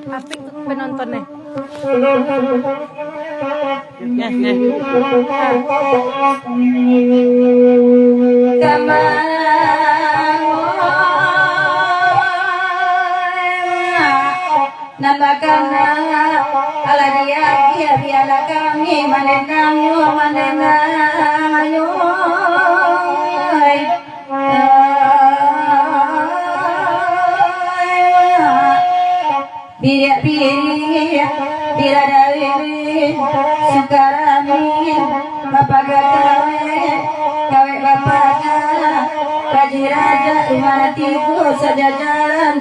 apik tuh penontonnya. Nalakana ala dia biala kami manenang yo manenang yo biya biya bila dawi sukarami bapaga kawe bapaga kaji raja imanatiku sajajan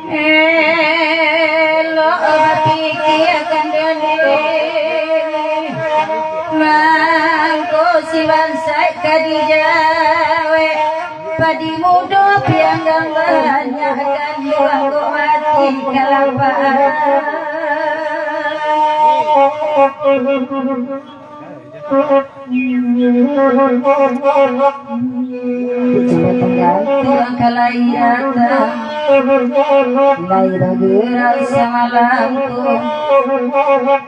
Elo bati akan dene mangko siwan sai kadijawe padi mudo pianggang banyak kan bangko mati kalampaan Tuhan kalairata Laira gerak semalamku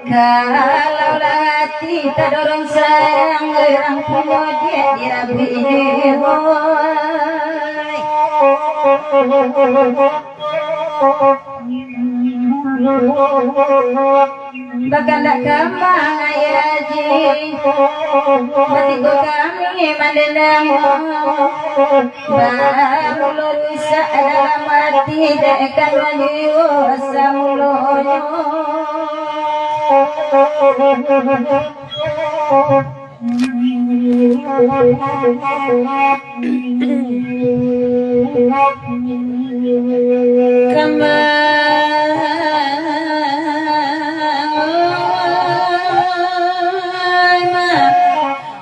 Kalau hati tak dorong sayang Gerang punya dia dirabi Baganda kambang ayaji Batiko kami mandendang Baru lusa dalam hati Dekan waliyo asamuloyo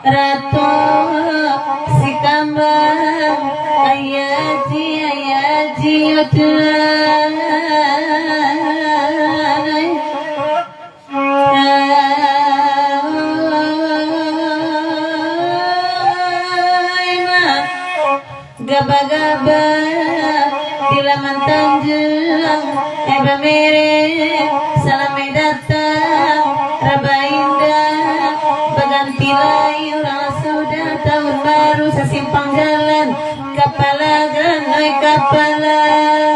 Ratu si kambang ayaji utuanai gaba-gaba di laman Tanjung Eba mere salam datang Raba indah baganti layu sudah tahun baru sesimpang jalan kapalagan oi kapalagan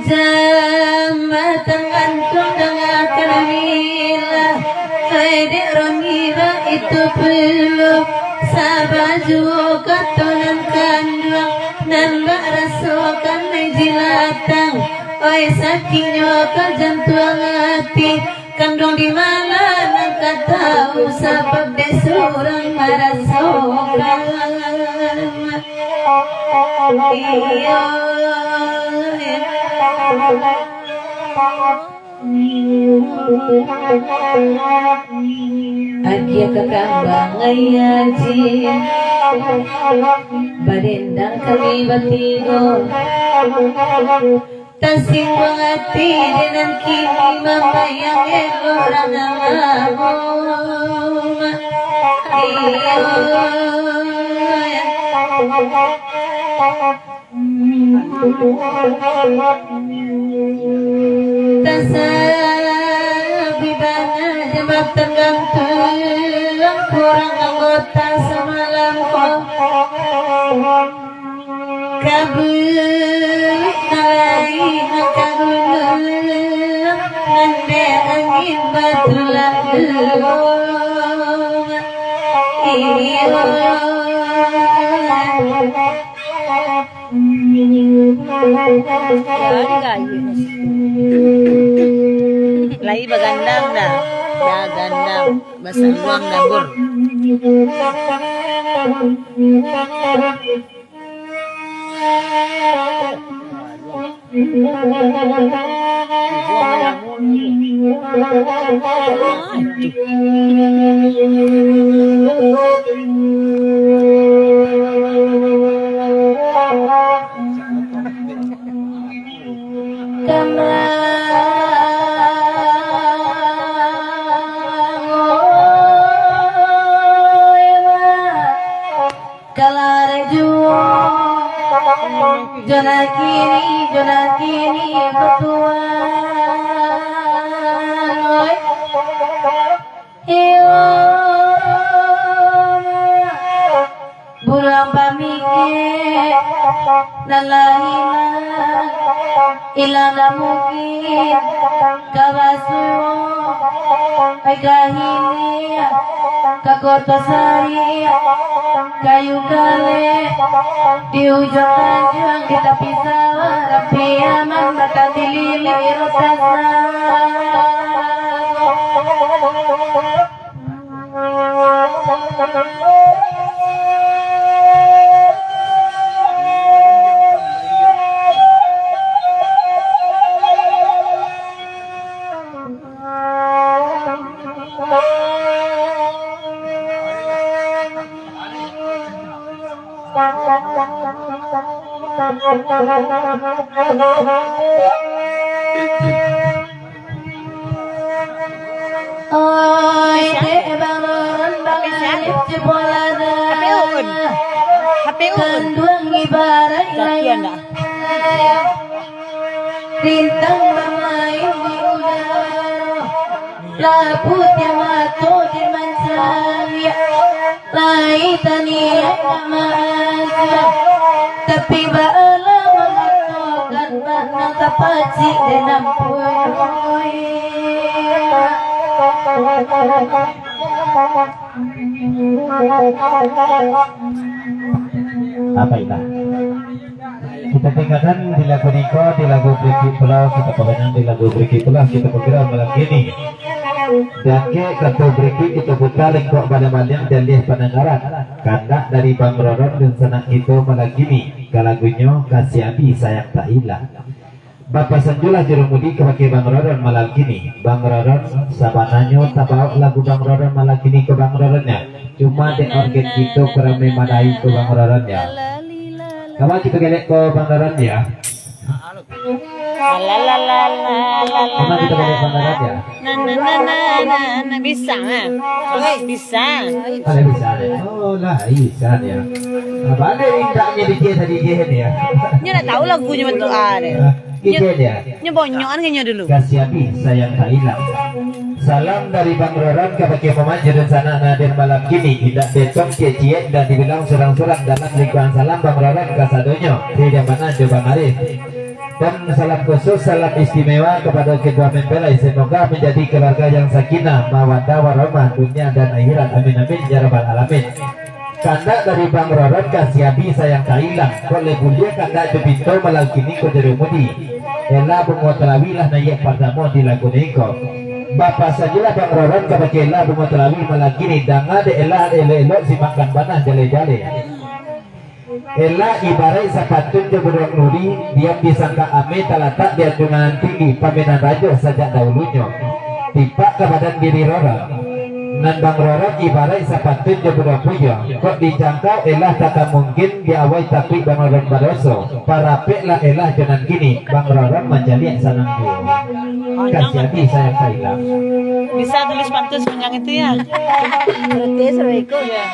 Jambatan gantung dengarkan mila Adik Romira itu peluk Sabaju katonan kandang Dan bak rasokan jilatang Oi saking kerjaan tuang hati Kandung di mana nang tahu sebab dia surang marasokan Iya Agia kekambang ayaji Barendang kami batigo Tasing hati dengan kini mama yang elok ranamamu Tasabibana jembatan gantung kurang anggota semalam kau kabur nalai nakagulung ngande langit batulah lagi bagandang dah gandang bahasa luang dapur Jona kini betuan bulan pamike nalahilan ilang mungkin kabasuyo ay kahini kakortasari kayu kale di ujung panjang kita pisah tapi aman bakal dililir Oi, bangun bangun cebolada. Kenduang ibarat Latihan dah. Rintang bermain di udara, laputnya mata di mansaya, laitani masa, tapi bala mengatakan mana kapaci dan apa itu? Kita tinggalkan di lagu Niko, di lagu Beriki Pulau, kita pegangan di lagu Beriki Pulau, kita bergerak malam ini. Dan ke kata Beriki kita putar lingkok pada malam dan lihat pendengaran. Kandak dari Bang Roron dan sanak itu malam ini. Ke lagunya Kasih Abi Sayang Tak Hilang. Bapak Sanjulah Jurumudi kepakai Bang Roron malam kini. Bang Roron sabananya tak bawa lagu Bang Roron malam kini ke Bang Roronnya. Cuma di organ itu kurang memadai ke Bang Roronnya. Kamu kita gelek ke Bang Roron ya? Kamu kita gelek Bang Roron ya? Bisa bisa Ada bisa deh. Oh lah bisa ya. Apa ada indahnya di dia tadi dia ya? Nya dah tahu lagunya betul ada. Dia ya. Nya bonyokan kayaknya dulu. Kasih Abi Sayang Tak Hilang. Salam dari Bang Roron kepada pemanjir dan sana nadir malam kini. Tidak decok cie-cie dan dibilang surang-surang dalam lingkungan salam Bang Roron kasadonyo. Tidak mana Bang Arif. Dan salam khusus, salam istimewa kepada kedua mempelai. Semoga menjadi keluarga yang sakinah, mawaddah warahmah dunia dan akhirat. Amin amin ya rabbal alamin. Kandak dari Bang Roron Kasih Abi Sayang Tak Hilang. Oleh bulia kandak jepito malam kini ko jerumudi. Ela bungotelawilah naik pertama di lagu niko. Bapak sajalah Bang Roron kepada ela bungotelawi malam kini. Danga de ela elo simakan banah jale-jale. Ela ibarat sapatun jebudok nuri, dia disangka ame talatak di anjungan tinggi paminan raja sejak dahulunya. Tipak ke badan diri Roron. Nan Bang Roron ibarat sapatun jebudok puyo. Kok dijangkau elah takkan mungkin diawai takwi Bang Roron badoso. Parapeklah elah jonan kini Bang Roron menjadi sanang dia. Kasih hati saya Kailang. Bisa tulis pantun yang itu ya. Berarti seru ikut ya.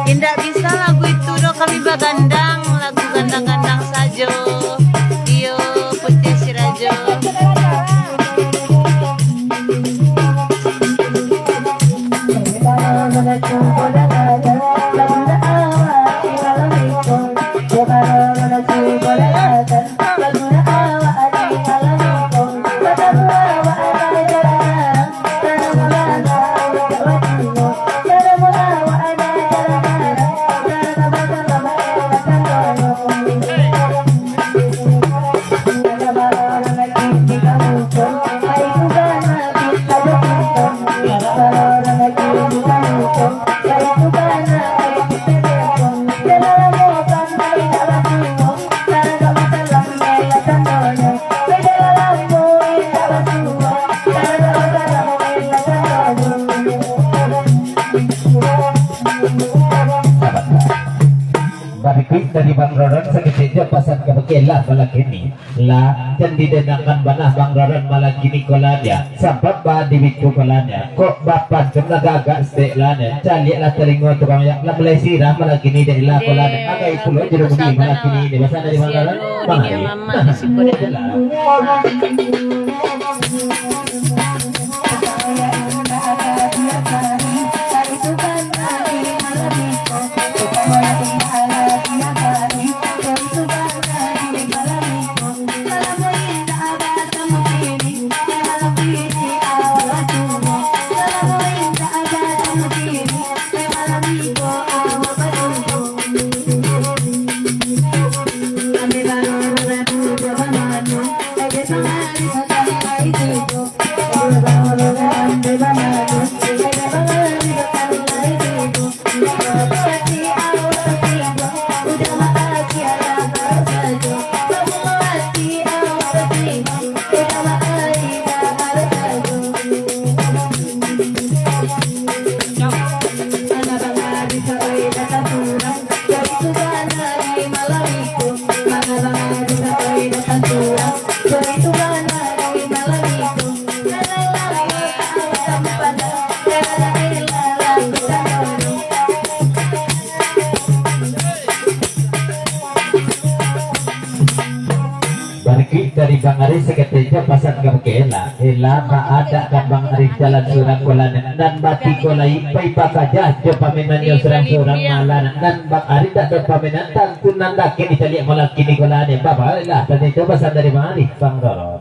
Tidak bisa lagu itu do kami bagandang lagu gandang-gandang saja. Iyo putih sirajo. Barikit dari Bang Roron sekejap pasang kebekelah malah kini lah dan didenakan banah Bang Roron malah kini kolanya sabab bah diwiku kolanya kok bapan kena gagak steklanya calik lah telingo tukang yak lah mulai sirah malah kini dari lah kolanya agak itu loh jeruk di malah kini di bahasa dari Bang Roron mana ya Thank you. Bang Arif seketika pasat ke Ela ada kan Bang Arif jalan surang kolan dan bati kolai pai pakaja jo paminannya surang-surang malan dan Bang Arif tak ada paminan tangkun nanda kini calik malah kini kolan bapa lah tadi itu pasat dari Bang Arif Bang Doron.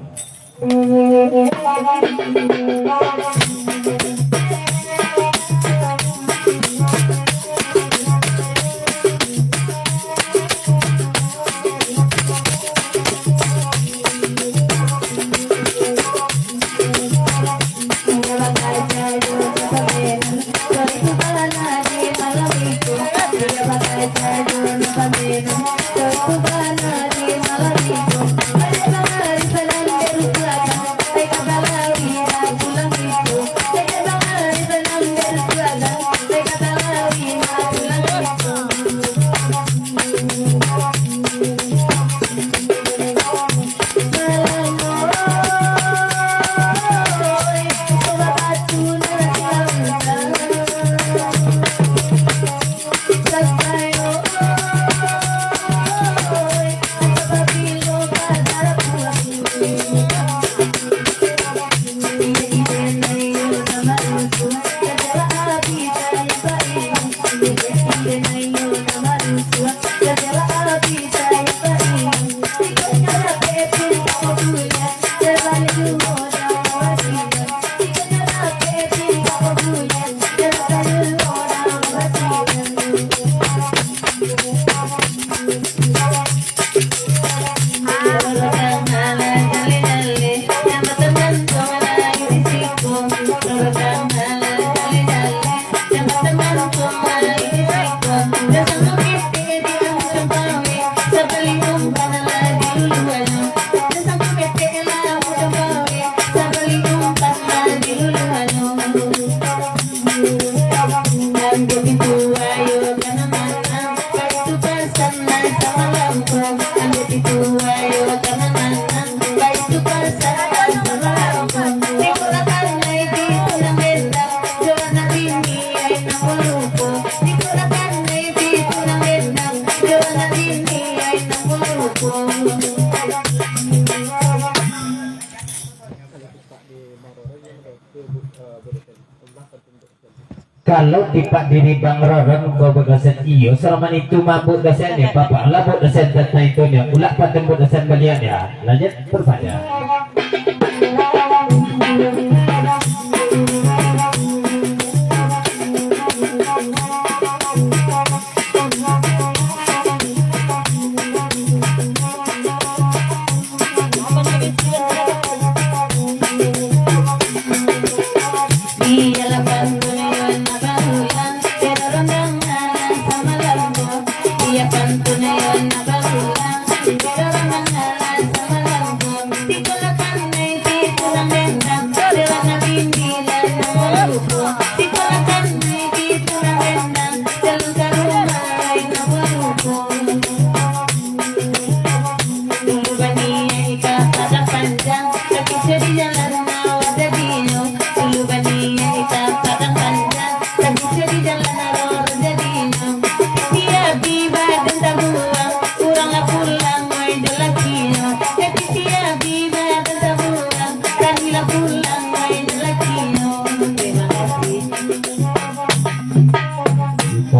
Kalau tipak diri Bang Roron kau bergasan iyo selama itu mabuk gasan ya bapak lah buat gasan data itu nya ulak paten buat gasan balian ya lanjut berpada.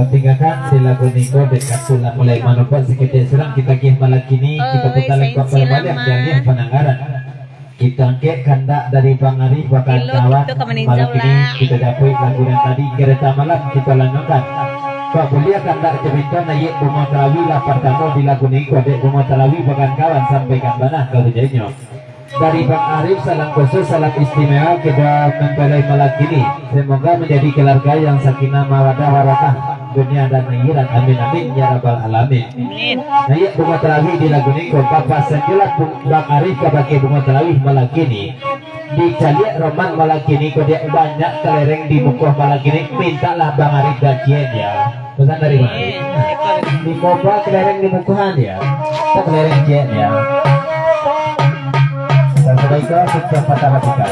Tinggalkan di lagu Niko dekat sulam mulai manuver sekitar serang kita kih malam kini kita putar lengkap balik dan penanggaran kita angkat kandak dari Bang Arif bakal kawan malam kini kita dapat lagu yang tadi kereta malam kita lanjutkan Pak boleh kandak cebinton naik bunga terawi lah pertama di lagu Niko dek bunga terawi bakal kawan sampaikan mana kalau jadinya dari Bang Arif salam khusus salam istimewa kita mempelai malam kini semoga menjadi keluarga yang sakinah mawadah warohmah dunia dan akhirat amin amin ya rabbal alamin. Nah ya bunga terawih di lagu ini Bapak senjulat Bang Arif pakai bunga terawih malam kini di caliak roman malam kini kau dia banyak kelereng di muka malam kini mintalah Bang Arif gajian ya pesan dari Bang Arif di kopa kelereng di mukahan ya tak kelereng jen ya dan sebaiknya setiap patah hatikan.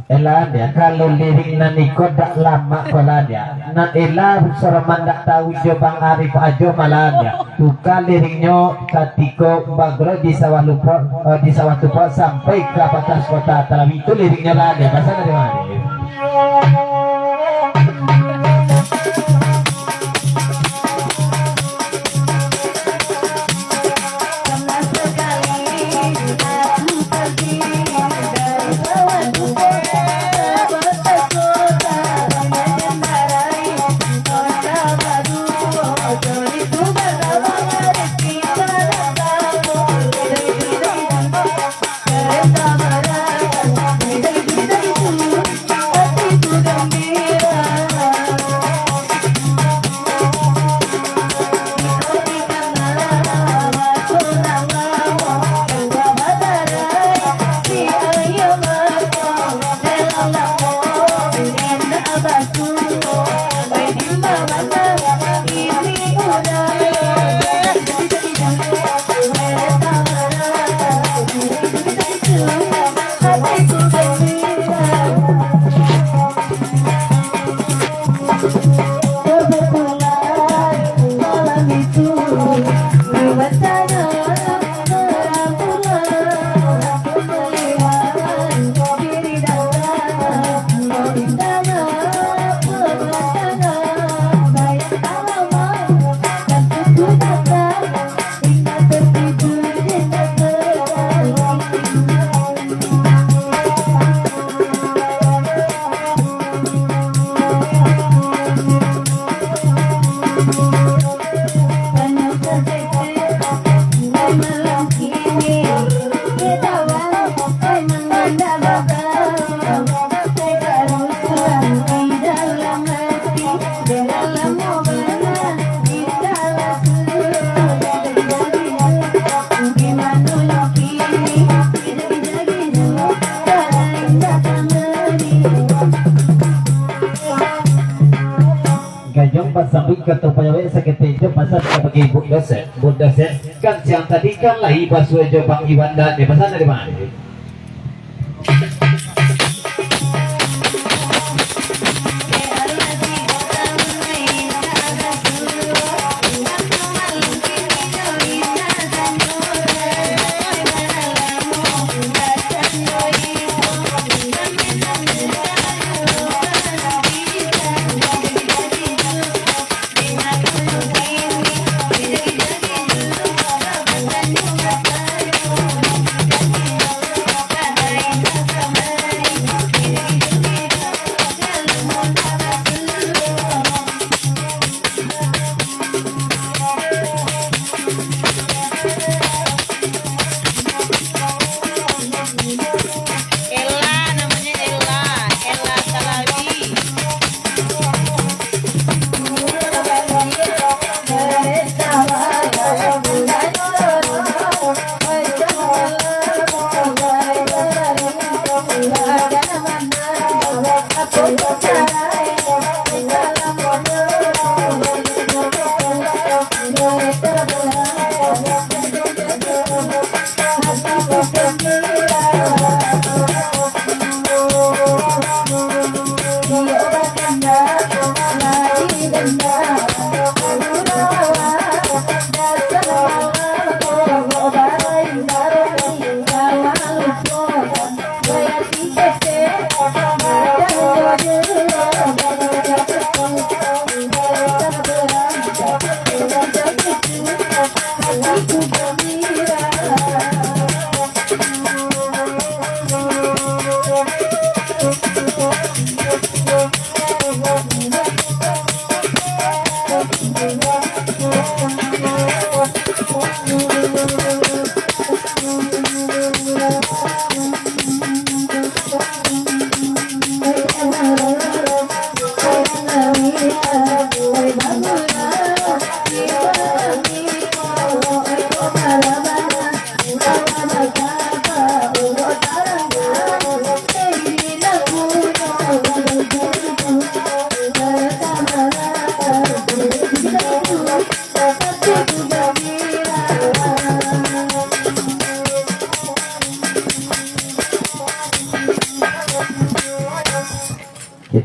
Elah dia kalau lirik naniko dak lama kola dia nan elah soroman dak tahu jo bang Arif ajo malah dia tuka liriknya katiko bagro di sawah lupa di sawah tupa sampai ke batas kota Talawi itu liriknya lah dia bahasa dari mana. Gajong pasambik kata payawe seketejo pasal bagi ibu dosen kan siang tadi kan lahi basuh jo bang Iwan dan dia pasal dari mana?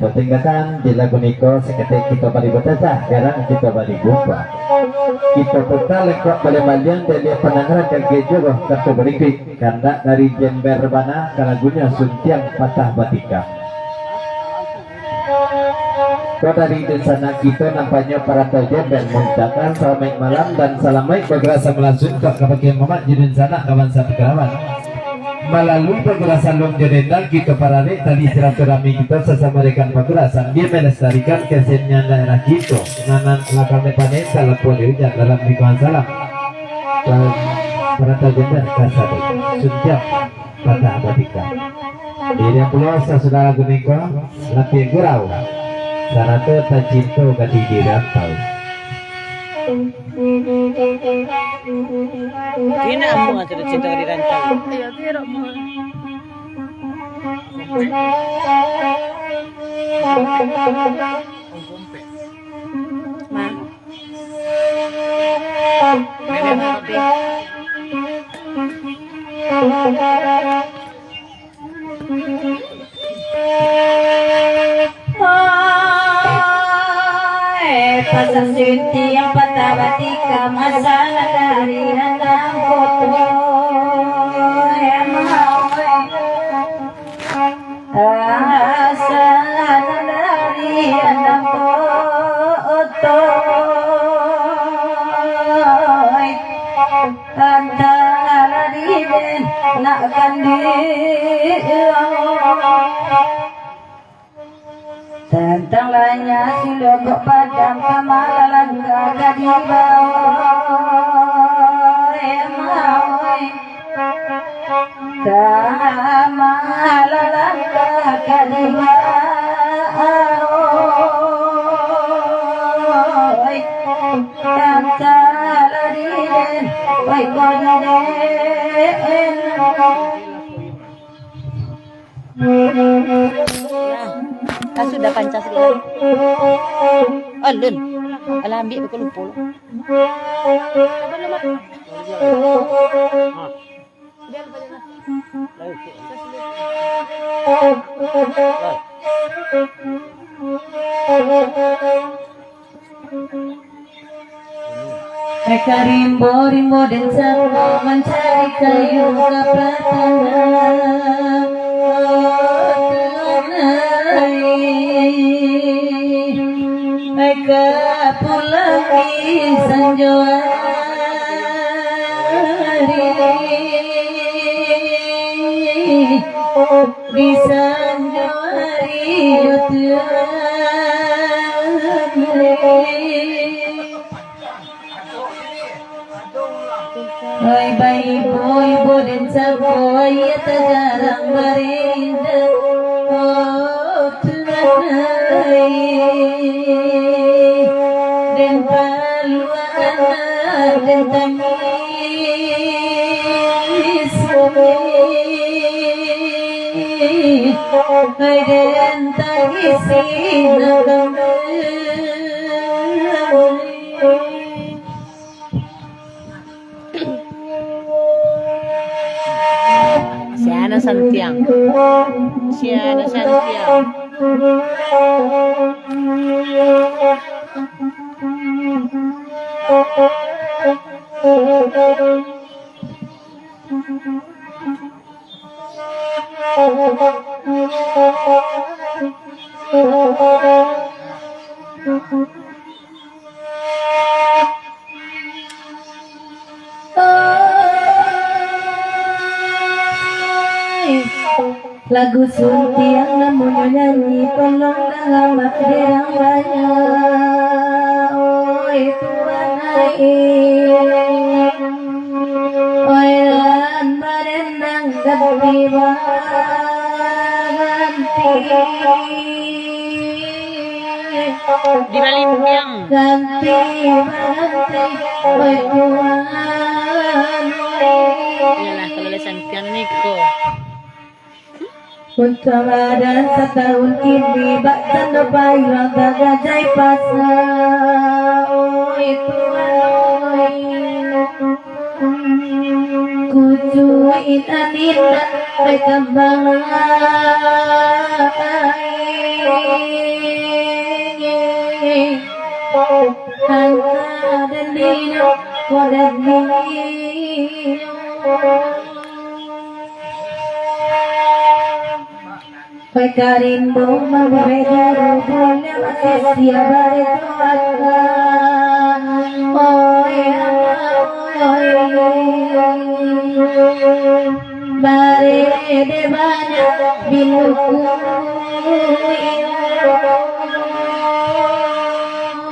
pertingkatan di lagu niko seketik kita balik bertata sekarang kita balik buka kita total lengkap balik balian dan dia penanganan dan kejodoh kartu berikut karena dari Jember Bana ke lagunya Suntiang Patah Batika. Kau dari di sana kita nampaknya para tajem dan mengucapkan selamat malam dan selamat bergerasa melangsung ke kebagian Muhammad di sana kawan satu kerabat. Melalui pergerasan long jodendang kita para rek tali silaturahmi kita sesama rekan pergerasan dia melestarikan kesenian daerah kita nanan lakam panen salam boleh dalam lingkungan salam dan para tajem dan kasado Suntiang Patah Batika. Ini pulau saudara guniko lapis gurau. Sarato tacinto katidiran tahu. Kina mo nga sa cinta ka di rantau. Iya, tira mo. Ma. Bebe mo kape. Pasang sunti yang patah batika masalah dari anak foto yang mau asal dari anak foto antara diden nak tentang lainnya silo kok padam kemalalan kagak di bawah emawai kemalalan kagak di bawah tentang diden oi kodeden Sudah Pancasila. Alun. Alambi ko lupo. Mereka rimbo dan sama mencari kayu kapatana. Mereka pulang di Sanjowari, di Sanjowari Oi bayi ibu dan saboy jarang berindang oh Tuhan dan paluan dan tangis oi dan tangis nakam Siana Santiang. Siana Santiang. Lagu Suntiang namun nyanyi tolong dalam derang banyak oi Tuhan oi lan barendang ganti Di Balimpiang. ganti oi Tuhan Iyalah kalau Santiang Niko. Kuncamadan setahun kini bak tanda payung gagajai pasa oi Tuhan kucuin anina ay kabangai Pekarindu mabredaru bulan sesia bare bare de bana biluku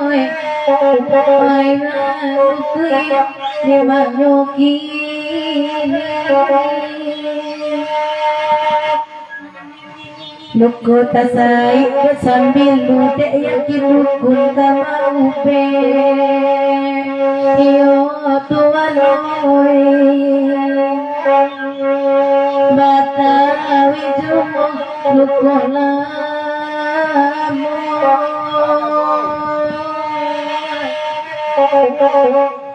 oi manuku de manyoki Luku tasai sambil ludek yakin lukun kama upe Yo tuan oi Batawi jumo luku lamo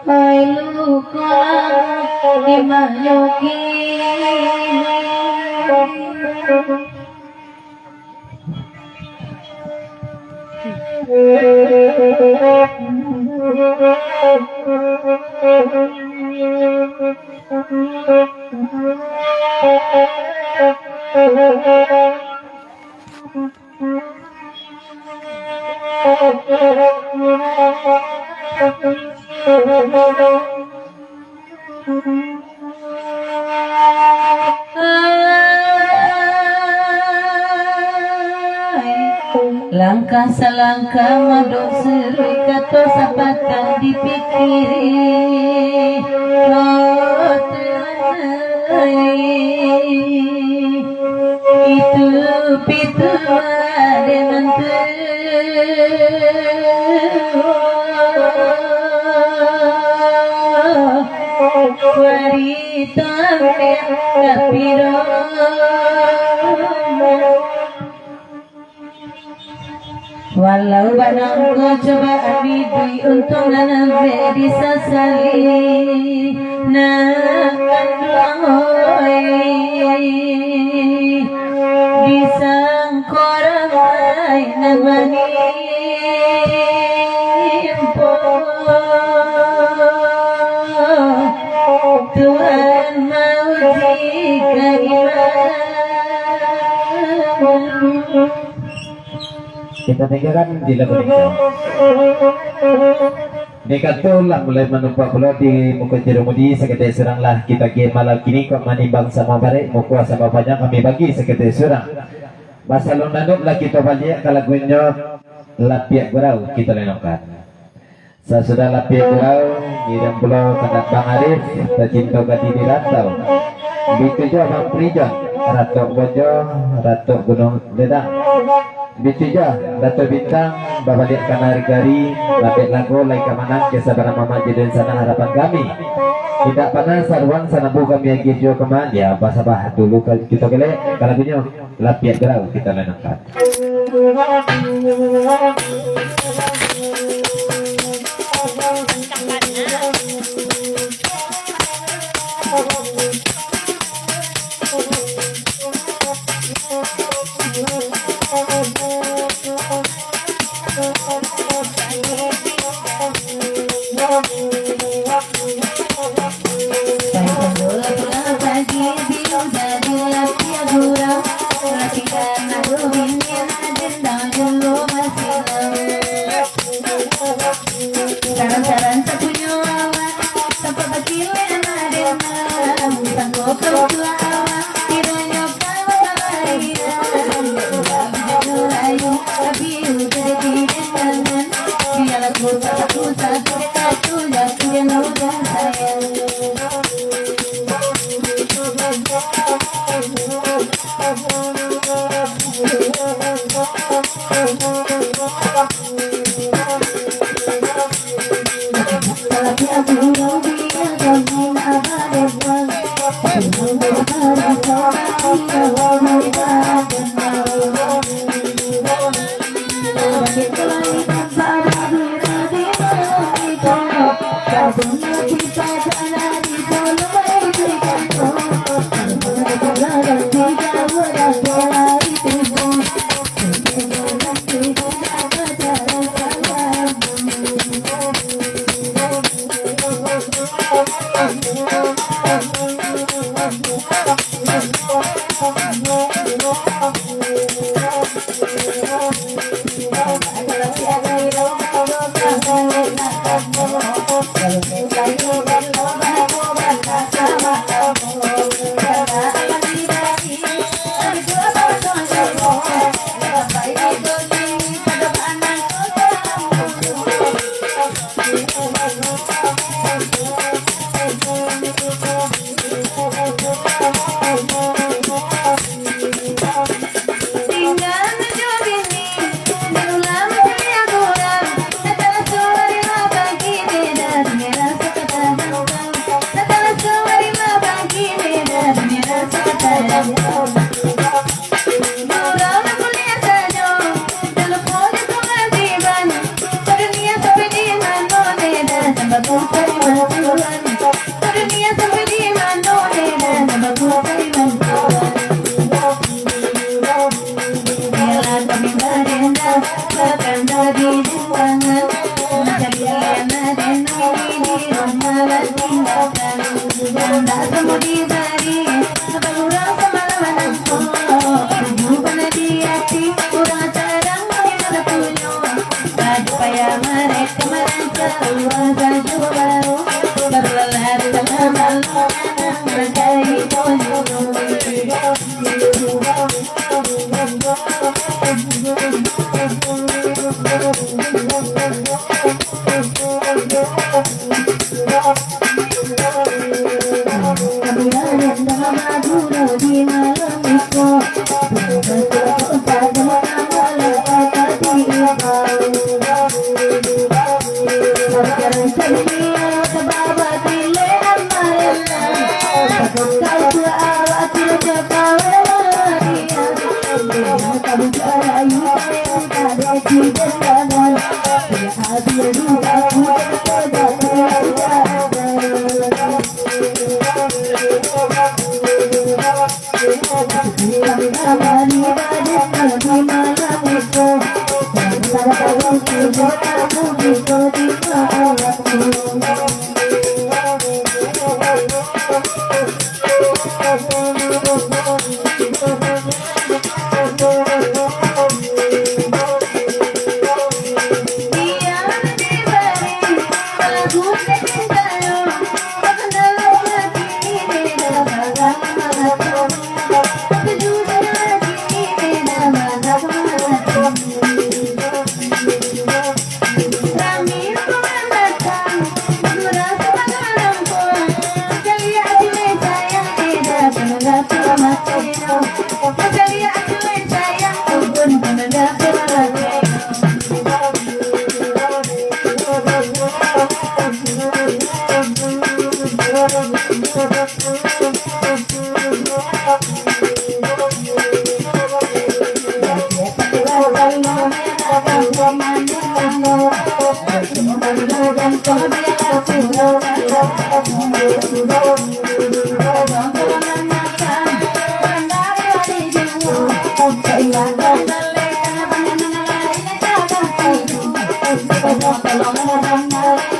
Hai luku lamo di mayoki Langkah selangkah madung serui kata sapatan dipikiri itu pitu ada nanti wanita kapiro walau banang ko coba abidui untuk nanambe disasali nakan doy disang koramai namani Tuhan mau jika kita tinggalkan di lagu Dekat lah mulai menumpak pulau di muka jerumudi sekedar seranglah kita kira malam kini kau manimbang sama barek muka sama banyak kami bagi sekedar serang masa long nanuk lah kita balik kalau gunyo lapiak gurau kita lenokkan sesudah lapiak gurau ngirim pulau kandak Bang Arif tercinta gadi di rantau begitu juga Bang Prijon Ratok Bojo Ratok Gunung Dedang Bitija, Dato Bintang, Babalik Kanarigari, Lapik Lago, Laika Manang, Kesabaran Mama Jadi Sana harapan kami. Tidak panas, sarwang, sanabu kami yang gijo keman. Ya, basah-bah dulu kita gelek. Kalau punya lapiak gerau kita lenangkan. tak semua diberi Berurang semalaman aku Tujuan di hati kurang terang bagaimana punya Baju payah mereka merancang uang baju baru Berlelah dengan malu Menjadi punya Tolong